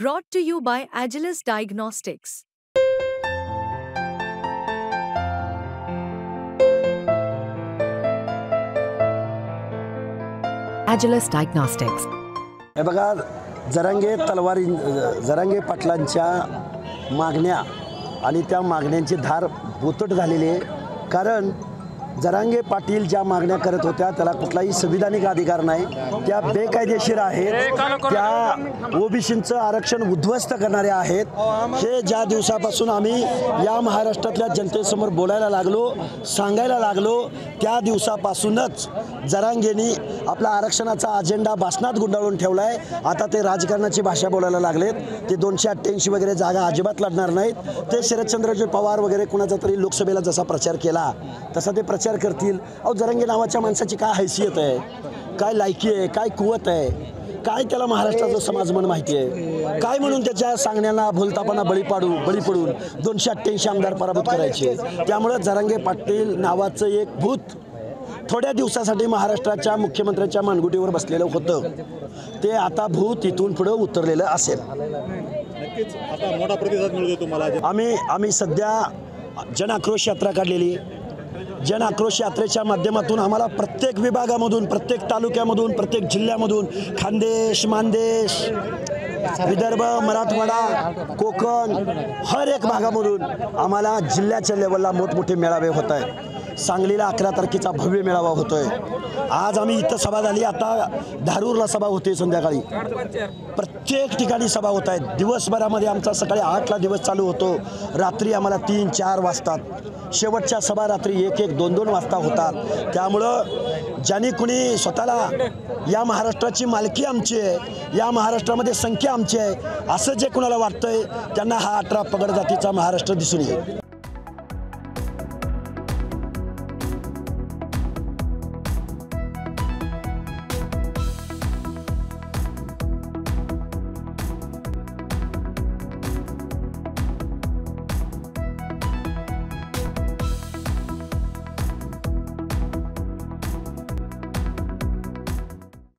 Brought to you by Agilus Diagnostics. Agilus Diagnostics. हे बघा, जरांगे पाटलांच्या मागण्या आणि त्या मागण्यांची धार बोचट झालेली आहे। कारण जरांगे पाटील ज्या मागण्या करत होत्या त्याला कुठलाही संविधानिक अधिकार नाही, त्या बेकायदेशीर आहेत, त्या ओबीसींचं आरक्षण उद्ध्वस्त करणारे आहेत। हे ज्या दिवसापासून आम्ही या महाराष्ट्रातल्या जनतेसमोर बोलायला लागलो, सांगायला लागलो, त्या दिवसापासूनच जरांगेंनी आपला आरक्षणाचा अजेंडा भाषणात गुंडाळून ठेवला आहे। आता ते राजकारणाची भाषा बोलायला लागलेत। ते 288 वगैरे जागा अजिबात लढणार नाहीत। ते शरदचंद्रजी पवार वगैरे कुणाचा तरी लोकसभेला जसा प्रचार केला तसा ते प्रचार करतील। अहो, जरांगे नावाच्या माणसाची काय हैसियत आहे, काय लायकी आहे, काय कुवत आहे, काय त्याला महाराष्ट्राचं समाजमन माहिती आहे, काय म्हणून त्याच्या सांगण्याला भुलतापणा बळी पडून 288 आमदार पराभूत करायचे। त्यामुळे जरांगे पाटील नावाचं एक भूत थोड्या दिवसासाठी महाराष्ट्राच्या मुख्यमंत्र्यांच्या मानगुटीवर बसलेलं होतं, ते आता भूत इथून पुढे उतरलेलं असेल। नक्कीच आता मोठा प्रतिसाद मिळतो तुम्हाला। आम्ही सध्या जन आक्रोश यात्रा काढलेली। जन आक्रोश यात्रेच्या माध्यमातून आम्हाला प्रत्येक विभागामधून, प्रत्येक तालुक्यामधून, प्रत्येक जिल्ह्यामधून, खानदेश, मानदेश, विदर्भ, मराठवाडा, कोकण, हर एक भागामधून आम्हाला जिल्ह्याच्या लेवलला मोठमोठे मेळावे होत आहेत। सांगलीला 11 तारखेचा भव्य मेळावा होतोय। आज आम्ही इथं सभा झाली, आता धारूरला सभा होते संध्याकाळी। प्रत्येक ठिकाणी सभा होत आहेत। दिवसभरामध्ये आमचा सकाळी 8ला दिवस चालू होतो, रात्री आम्हाला 3-4 वाजतात। शेवटच्या सभा रात्री 1-1, 2-2 वाजता होतात। त्यामुळं ज्यांनी कुणी स्वतःला या महाराष्ट्राची मालकी आमची आहे, या महाराष्ट्रामध्ये संख्या आमची आहे असं जे कुणाला वाटतंय त्यांना हा 18 पगड जातीचा महाराष्ट्र दिसून येईल।